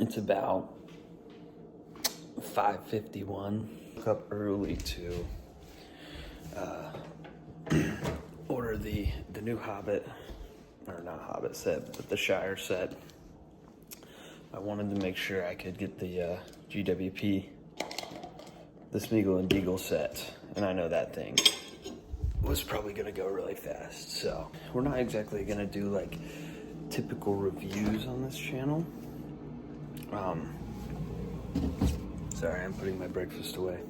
It's about 5:51. Woke up early to order the new Hobbit, or not Hobbit set, but the Shire set. I wanted to make sure I could get the GWP, the Sméagol and DEAGOL set, and I know that thing was probably gonna go really fast. So we're not exactly gonna do like typical reviews on this channel. Sorry, I'm putting my breakfast away.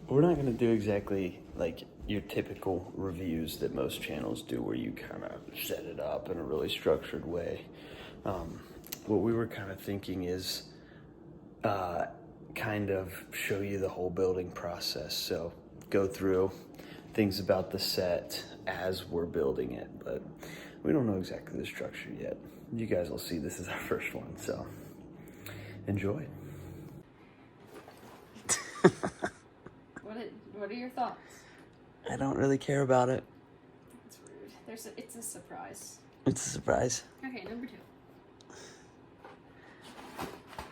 We're not gonna do exactly like your typical reviews that most channels do, where you kind of set it up in a really structured way. What we were kind of thinking is kind of show you the whole building process. So go through things about the set as we're building it, but we don't know exactly the structure yet. You guys will see this is our first one, so enjoy. What are your thoughts? I don't really care about it. It's rude. It's a surprise. It's a surprise. Okay, number 2.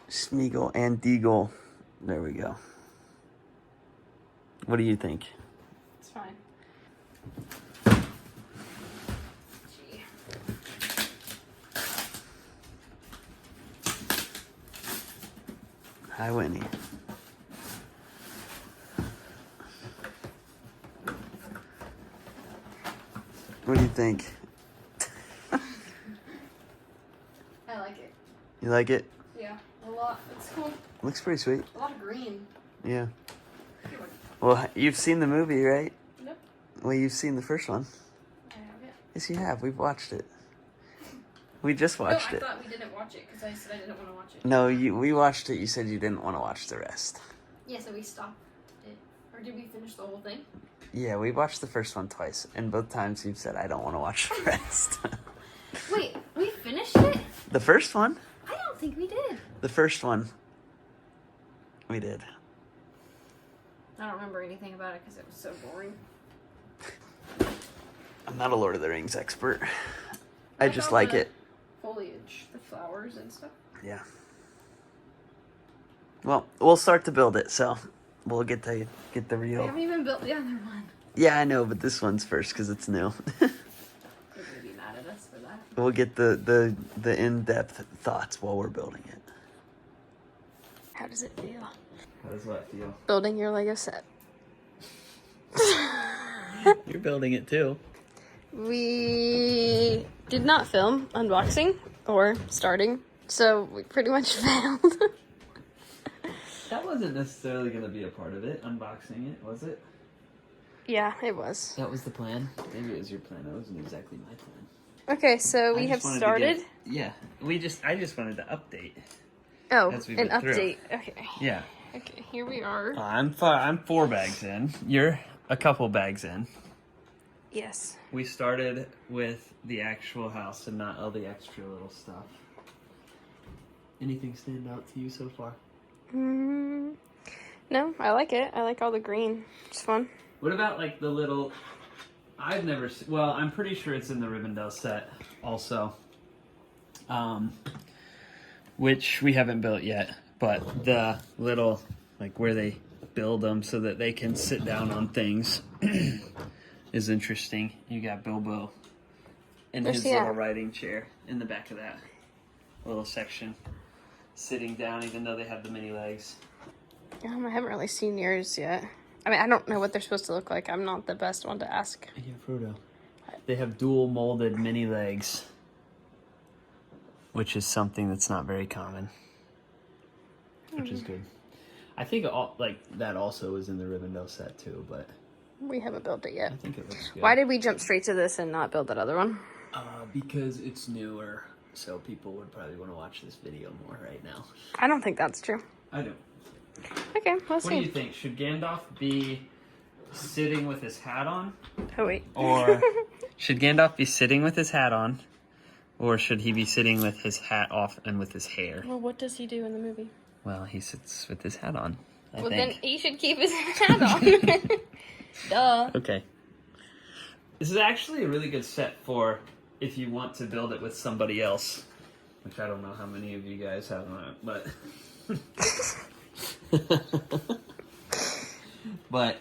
Sméagol and DEAGOL. There we go. What do you think? It's fine. Gee. Hi, Whitney. What do you think? I like it. You like it? Yeah, a lot. It's cool. Looks pretty sweet. A lot of green. Yeah. Well, you've seen the movie, right? Nope. Well, you've seen the first one. I haven't. Yes, you have. We've watched it. We just watched it. I thought we didn't watch it because I said I didn't want to watch it. No, we watched it. You said you didn't want to watch the rest. Yeah, so we stopped it. Or did we finish the whole thing? Yeah, we watched the first one twice, and both times you've said, I don't want to watch the rest. Wait, we finished it? The first one? I don't think we did. The first one. We did. I don't remember anything about it because it was so boring. I'm not a Lord of the Rings expert. I just about like the it. Foliage, the flowers and stuff. Yeah. Well, we'll start to build it, so we'll get the We real. haven't even built the other one. Yeah, I know, but this one's first because it's new. They're gonna be mad at us for that. We'll get the in-depth thoughts while we're building it. How does it feel? How does what feel? Building your Lego set. You're building it too. We did not film unboxing or starting, so we pretty much failed. That wasn't necessarily going to be a part of it, unboxing it, was it? Yeah, it was. That was the plan. Maybe it was your plan. That wasn't exactly my plan. Okay, so we have started. I just wanted to update. Oh, as we an went through. update. Okay. Yeah. Okay, here we are. I'm 4 bags in. You're a couple bags in. Yes. We started with the actual house and not all the extra little stuff. Anything stand out to you so far? No, I like it. I like all the green. It's fun. What about like the little... I've never... Well, I'm pretty sure it's in the Rivendell set also. Which we haven't built yet. But the little... Like where they build them so that they can sit down on things is interesting. You got Bilbo in his little writing chair in the back of that little section. Sitting down even though they have the mini legs. I haven't really seen yours yet. I mean, I don't know what they're supposed to look like. I'm not the best one to ask. Yeah, Frodo. They have dual molded mini legs, which is something that's not very common, which is good. I think that also is in the Rivendell set too, but we haven't built it yet. I think it looks good. Why did we jump straight to this and not build that other one? Because it's newer, so people would probably want to watch this video more right now. I don't think that's true. I do. Okay, let's see. What do you think? Should Gandalf be sitting with his hat on? Oh, wait. Or should Gandalf be sitting with his hat on? Or should he be sitting with his hat off and with his hair? Well, what does he do in the movie? Well, he sits with his hat on, I think. Then he should keep his hat on. Duh. Okay. This is actually a really good set for if you want to build it with somebody else. which I don't know how many of you guys have on it, but but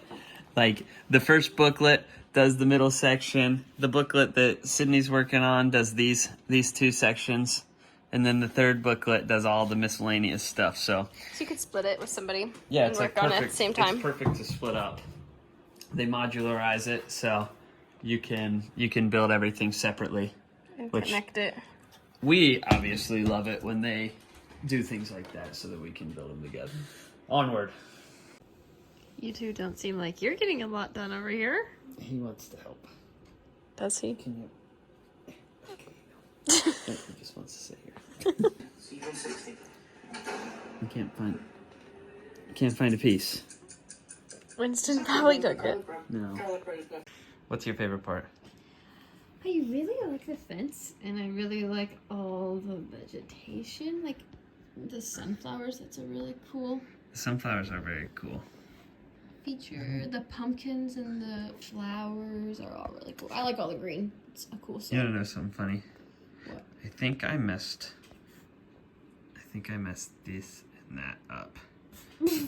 like the first booklet does the middle section. The booklet that Sydney's working on does these two sections, and then the third booklet does all the miscellaneous stuff. So you could split it with somebody. yeah, and it's work like on perfect. it at the same time. It's perfect to split up. They modularize it so you can build everything separately. And which connect it. we obviously love it when they do things like that so that we can build them together. Onward. You two don't seem like you're getting a lot done over here. He wants to help. Does he? Can you? He just wants to sit here. You can't find a piece. Winston probably took it. No. What's your favorite part? I really like the fence, and I really like all the vegetation, like the sunflowers. That's a really cool The sunflowers are very cool. feature. The pumpkins and the flowers are all really cool. I like all the green. It's a cool You set. wanna know something funny? What? I think I messed this and that up.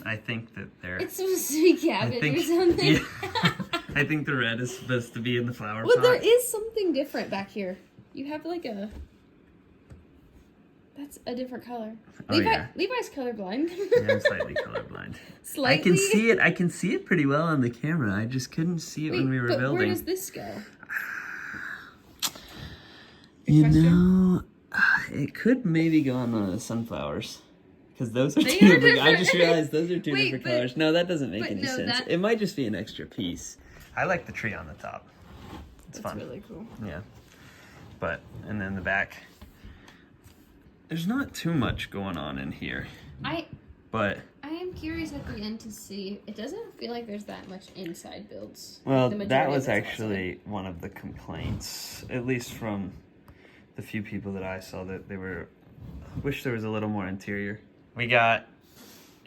I think that they're. It's supposed to be cabbage or something. Yeah, I think the red is supposed to be in the flower Well, pot. there is something different back here. You have like a. That's a different color. Oh, yeah. Levi's colorblind. Yeah, I'm slightly colorblind. Slightly. I can see it. I can see it pretty well on the camera. I just couldn't see it when we were but building. where does this go? You Question? know, it could maybe go on the sunflowers. Because those are They two are different. I different. just realized those are two Wait, different but- colors. No, that doesn't make but any no, sense. that- It might just be an extra piece. I like the tree on the top. It's That's fun. really cool. Yeah. But, and then the back. There's not too much going on in here. But, I am curious at the end to see. It doesn't feel like there's that much inside builds. well, The that majority was of it's actually one of the complaints. At least from the few people that I saw, that they were, wish there was a little more interior. We got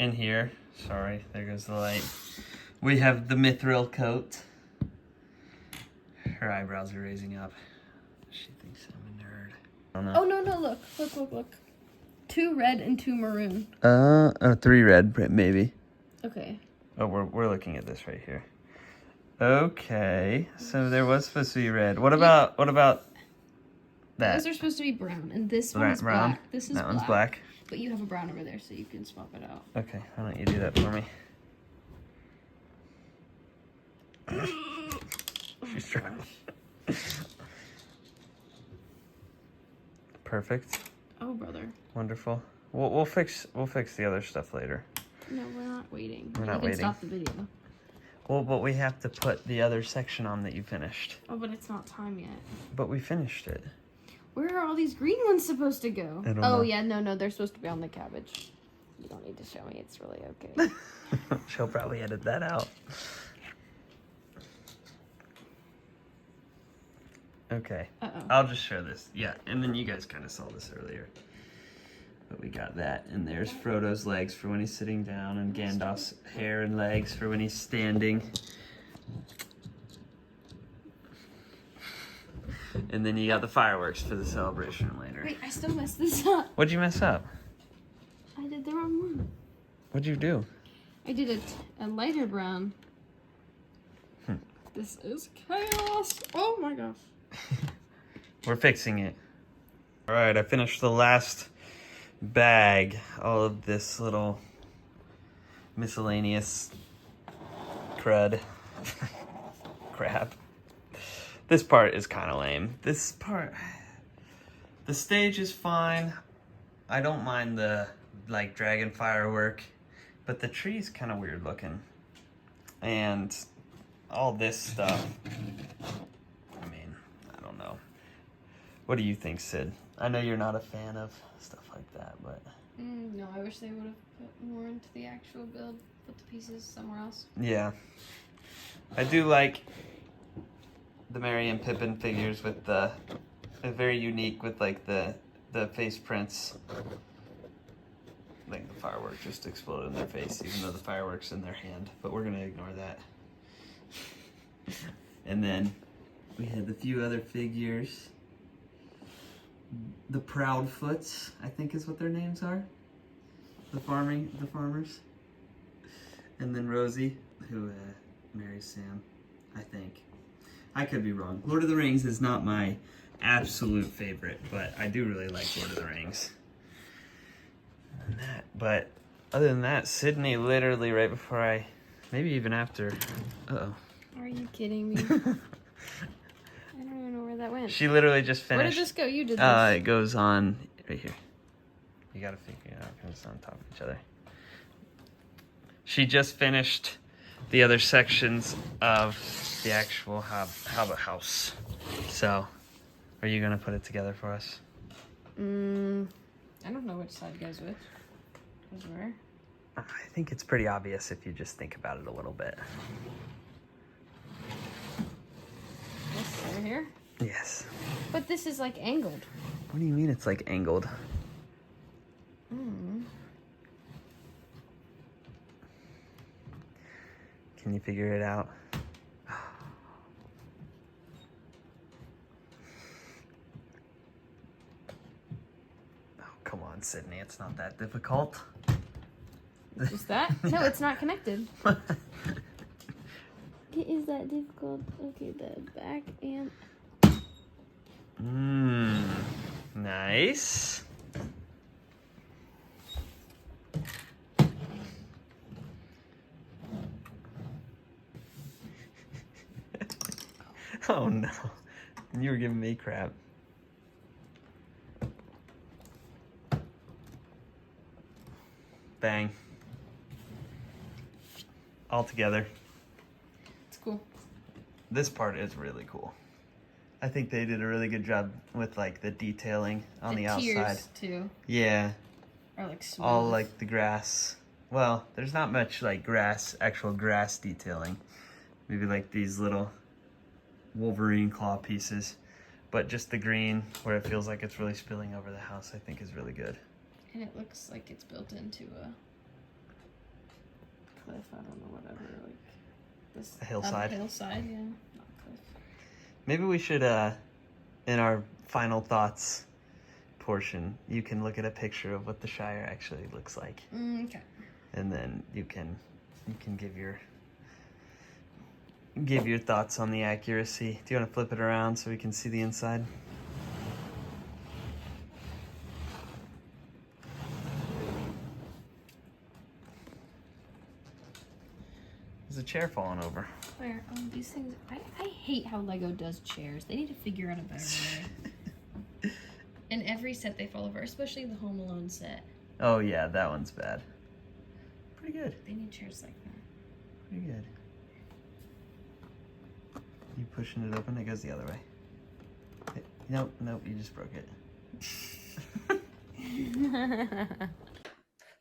in here, sorry, there goes the light. We have the mithril coat. Her eyebrows are raising up. She thinks I'm a nerd. I don't know. Oh no! Look! 2 red and 2 maroon. 3 red, maybe. Okay. Oh, we're looking at this right here. Okay, so there was supposed to be red. What about that? Those are supposed to be brown, and this one is Brown. black. This is That black. one's black. But you have a brown over there, so you can swap it out. Okay, why don't you do that for me? She's trying. Perfect. Oh, brother. Wonderful. We'll fix the other stuff later. No, we're not waiting. We're not you can waiting. stop the video. Well, but we have to put the other section on that you finished. Oh, but it's not time yet. But we finished it. Where are all these green ones supposed to go? I don't Oh, know. yeah, no, they're supposed to be on the cabbage. You don't need to show me. It's really okay. She'll probably edit that out. Okay. Uh-oh. I'll just show this. Yeah, and then you guys kind of saw this earlier. But we got that, and there's Frodo's legs for when he's sitting down, and Gandalf's hair and legs for when he's standing. And then you got the fireworks for the celebration later. Wait, I still messed this up. What'd you mess up? I did the wrong one. What'd you do? I did a lighter brown. This is chaos. Oh my gosh. We're fixing it. All right, I finished the last bag. All of this little miscellaneous crud. Crap. This part is kind of lame. This part, the stage is fine. I don't mind the like dragon firework, but the tree's kind of weird looking. And all this stuff, I mean, I don't know. What do you think, Sid? I know you're not a fan of stuff like that, but... No, I wish they would have put more into the actual build. Put the pieces somewhere else. Yeah. I do like the Merry and Pippin figures with the... They're very unique with, like, the face prints. Like, the firework just exploded in their face, even though the firework's in their hand. But we're gonna ignore that. And then we had the few other figures. the Proudfoots, I think is what their names are. The farmers. And then Rosie, who marries Sam, I think. I could be wrong. Lord of the Rings is not my absolute favorite, but I do really like Lord of the Rings. But other than that, Sydney literally right before maybe even after. Uh-oh. Are you kidding me? I don't even know where that went. She literally just finished. Where did this go? You did this. It goes on right here. You gotta figure it out because it's on top of each other. She just finished the other sections of the actual Hobbit house. So, are you gonna put it together for us? I don't know which side goes which. Goes where? I think it's pretty obvious if you just think about it a little bit. This over here? Yes. But this is like angled. What do you mean it's like angled? Can you figure it out? Oh, come on, Sydney. It's not that difficult. Just that? No, it's not connected. Is that difficult? Okay, the back and... Nice. Oh no. You were giving me crap. Bang. All together. It's cool. This part is really cool. I think they did a really good job with like the detailing on the outside. Tiers too. Yeah. Are like smooth. All like the grass. Well, there's not much like actual grass detailing. Maybe like these little Wolverine claw pieces. But just the green where it feels like it's really spilling over the house, I think is really good. And it looks like it's built into a cliff, I don't know, whatever, like this. A hillside. Hillside, yeah. Not cliff. Maybe we should, in our final thoughts portion, you can look at a picture of what the Shire actually looks like. Okay. And then you can give your thoughts on the accuracy. Do you want to flip it around so we can see the inside? There's a chair falling over. Where? These things. I hate how Lego does chairs. They need to figure out a better way. In every set they fall over, especially the Home Alone set. Oh yeah, that one's bad. Pretty good. They need chairs like that. Pretty good. You pushing it open? It goes the other way. Nope, you just broke it.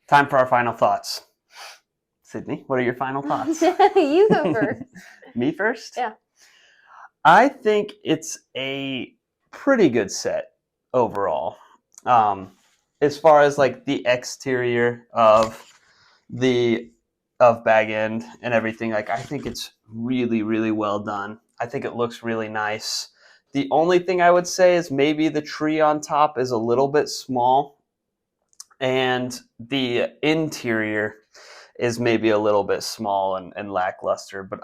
Time for our final thoughts. Sydney, what are your final thoughts? You go first. Me first? Yeah. I think it's a pretty good set overall. As far as like the exterior of Bag End and everything, like I think it's really, really well done. I think it looks really nice. The only thing I would say is maybe the tree on top is a little bit small and the interior is maybe a little bit small and lackluster, but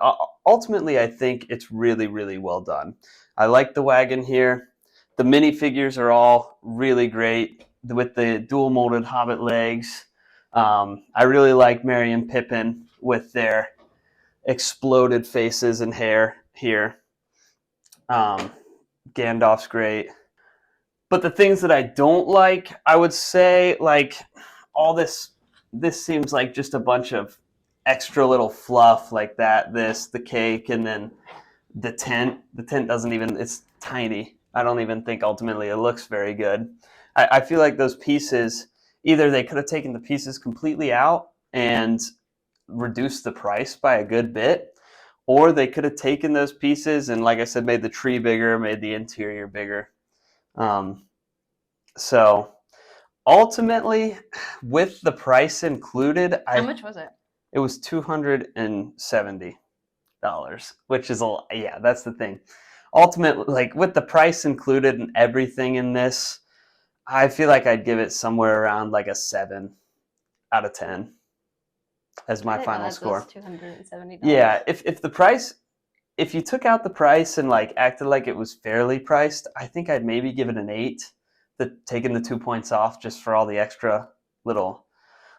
ultimately I think it's really, really well done. I like the wagon here. The minifigures are all really great with the dual molded Hobbit legs. I really like Merry and Pippin with their exploded faces and hair here. Gandalf's great. But the things that I don't like, I would say, like, all this seems like just a bunch of extra little fluff like that, the cake, and then the tent. The tent doesn't even, it's tiny. I don't even think ultimately it looks very good. I feel like those pieces, either they could have taken the pieces completely out and reduced the price by a good bit, or they could have taken those pieces and, like I said, made the tree bigger, made the interior bigger. So ultimately, with the price included, How much was it? It was $270, which is yeah, that's the thing. Ultimately, like with the price included and everything in this, I feel like I'd give it somewhere around like a 7 out of 10 as my final score. $270. Yeah, if the price, if you took out the price and like acted like it was fairly priced, I think I'd maybe give it an 8. Taking the 2 points off just for all the extra little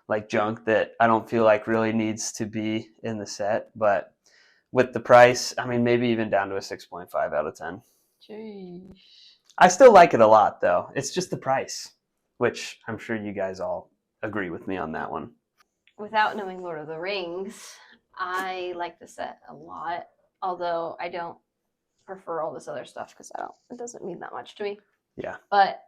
like junk that I don't feel like really needs to be in the set. But with the price, I mean, maybe even down to a 6.5 out of 10. Jeez. I still like it a lot, though. It's just the price, which I'm sure you guys all agree with me on that one. Without knowing Lord of the Rings, I like the set a lot. Although I don't prefer all this other stuff because it doesn't mean that much to me. Yeah. But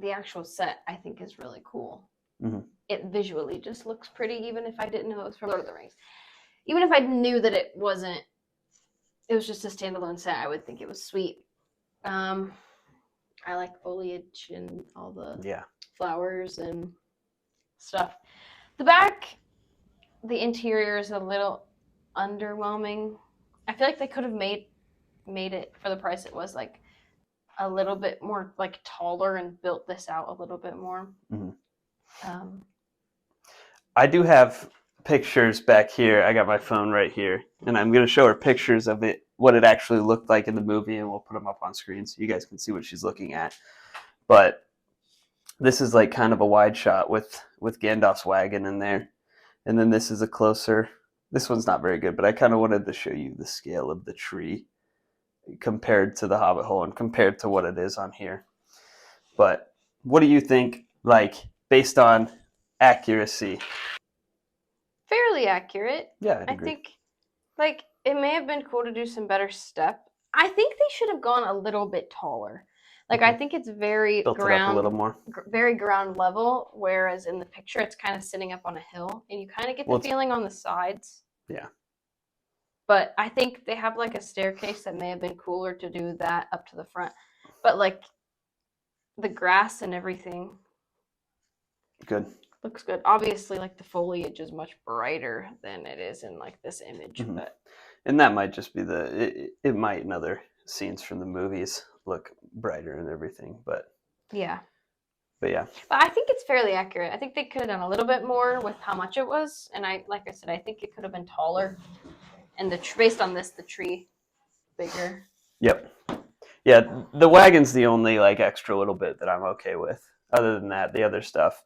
the actual set I think is really cool. Mm-hmm. It visually just looks pretty, even if I didn't know it was from Lord of the Rings. Even if I knew that it was just a standalone set, I would think it was sweet. I like foliage and all the flowers and stuff. The back, the interior is a little underwhelming. I feel like they could have made it for the price it was, like a little bit more like taller and built this out a little bit more. Mm-hmm. I do have pictures back here. I got my phone right here, and I'm going to show her pictures of it, what it actually looked like in the movie, and we'll put them up on screen so you guys can see what she's looking at. But this is like kind of a wide shot with Gandalf's wagon in there, and then this is a closer. This one's not very good, but I kind of wanted to show you the scale of the tree compared to the Hobbit hole and compared to what it is on here. But what do you think, like, based on accuracy? Fairly accurate. Yeah, I think, like, it may have been cool to do some better step. I think they should have gone a little bit taller. Like, I think it's very built it up a little more. Very ground level, whereas in the picture it's kind of sitting up on a hill, and you kind of get the feeling on the sides. Yeah. But I think they have like a staircase that may have been cooler to do that up to the front. But like the grass and everything. Good. Looks good. Obviously, like the foliage is much brighter than it is in like this image. Mm-hmm. But and that might just be it might in other scenes from the movies look brighter and everything, but yeah. But I think it's fairly accurate. I think they could have done a little bit more with how much it was, and like I said, I think it could have been taller. And based on this, the tree bigger. Yep. Yeah, the wagon's the only like extra little bit that I'm okay with. Other than that, the other stuff,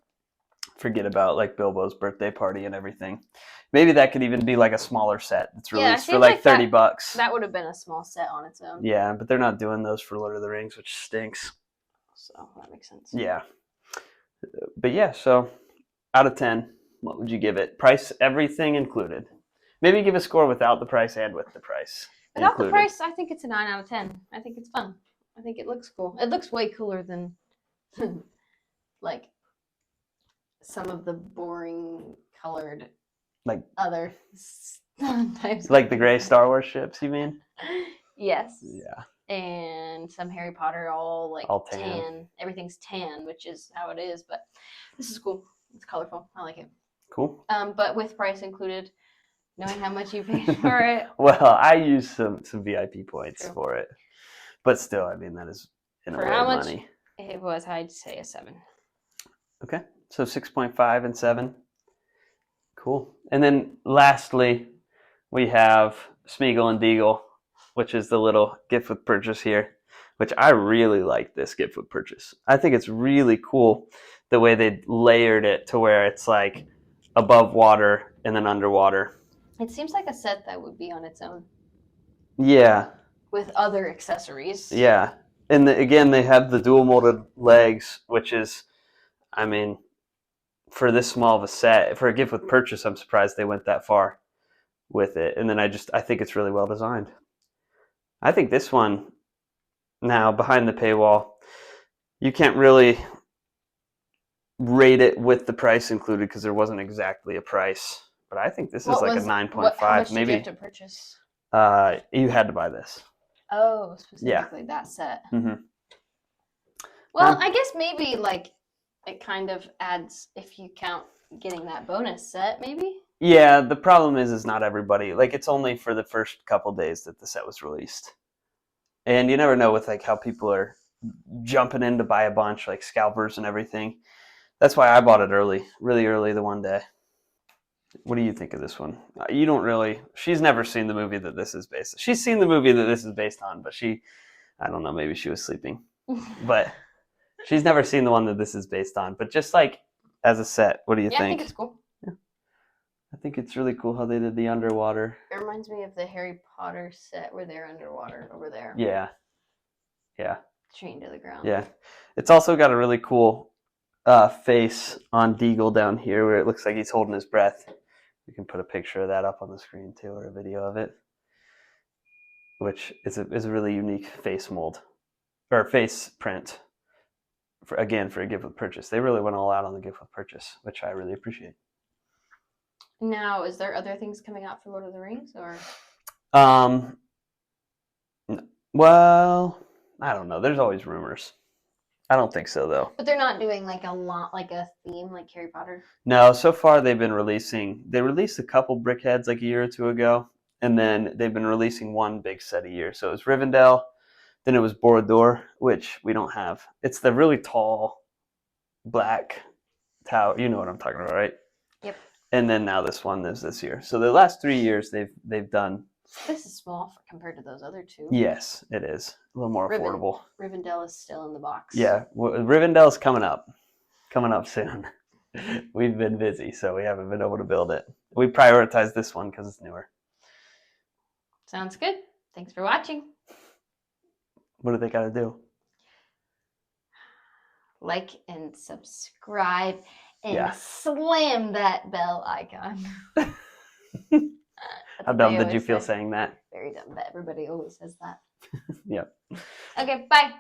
forget about, like Bilbo's birthday party and everything. Maybe that could even be like a smaller set that's released for like $30. That would have been a small set on its own. Yeah, but they're not doing those for Lord of the Rings, which stinks. So that makes sense. Yeah. But yeah, so out of 10, what would you give it? Price, everything included. Maybe give a score without the price and with the price. Without the price, I think it's a 9 out of 10. I think it's fun. I think it looks cool. It looks way cooler than like some of the boring colored like other types. Like the gray Star Wars ships, you mean? Yes. Yeah. And some Harry Potter all tan. Everything's tan, which is how it is, but this is cool. It's colorful. I like it. Cool. But with price included, knowing how much you paid for it. Well, I used some VIP points for it. But still, I mean, that is in a way of money. It was, I'd say a 7. Okay. So 6.5 and 7. Cool. And then lastly, we have Sméagol and DEAGOL, which is the little gift with purchase here, which I really like this gift with purchase. I think it's really cool the way they layered it to where it's like above water and then underwater. It seems like a set that would be on its own. Yeah. With other accessories. Yeah. And again, they have the dual molded legs, which is, I mean, for this small of a set, for a gift with purchase, I'm surprised they went that far with it. And then I think it's really well designed. I think this one, now behind the paywall, you can't really rate it with the price included because there wasn't exactly a price. But I think this is like a 9.5. How much maybe. Did you have to purchase? You had to buy this. Oh, specifically that set. Mm-hmm. Well, I guess maybe like it kind of adds if you count getting that bonus set, maybe. Yeah, the problem is not everybody, like it's only for the first couple days that the set was released. And you never know with like how people are jumping in to buy a bunch, like scalpers and everything. That's why I bought it early, really early the one day. What do you think of this one? You don't really. She's never seen the movie that this is based. She's seen the movie that this is based on, but I don't know, maybe she was sleeping. But she's never seen the one that this is based on. But just like as a set, what do you think? I think it's cool. Yeah. I think it's really cool how they did the underwater. It reminds me of the Harry Potter set where they're underwater over there. Yeah. Yeah. Chained to the ground. Yeah. It's also got a really cool face on Déagol down here where it looks like he's holding his breath. We can put a picture of that up on the screen too, or a video of it, which is a really unique face mold or face print for a gift with purchase. They really went all out on the gift with purchase, which I really appreciate. Now, is there other things coming out for Lord of the Rings, or? Well, I don't know. There's always rumors. I don't think so, though. But they're not doing like a theme like Harry Potter? No, so far they've been they released a couple Brickheads like a year or two ago, and then they've been releasing one big set a year. So it was Rivendell, then it was Borodur, which we don't have. It's the really tall black tower. You know what I'm talking about, right? Yep. And then now this one is this year. So the last 3 years they've done. This is small compared to those other two. Yes, it is a little more affordable. Rivendell is still in the box. Yeah, Rivendell's coming up soon. We've been busy, so we haven't been able to build it. We prioritized this one because it's newer. Sounds good. Thanks for watching. What do they got to do? Like and subscribe and slam that bell icon. How dumb did you feel saying that? Very dumb, but everybody always says that. Yep. Okay, bye.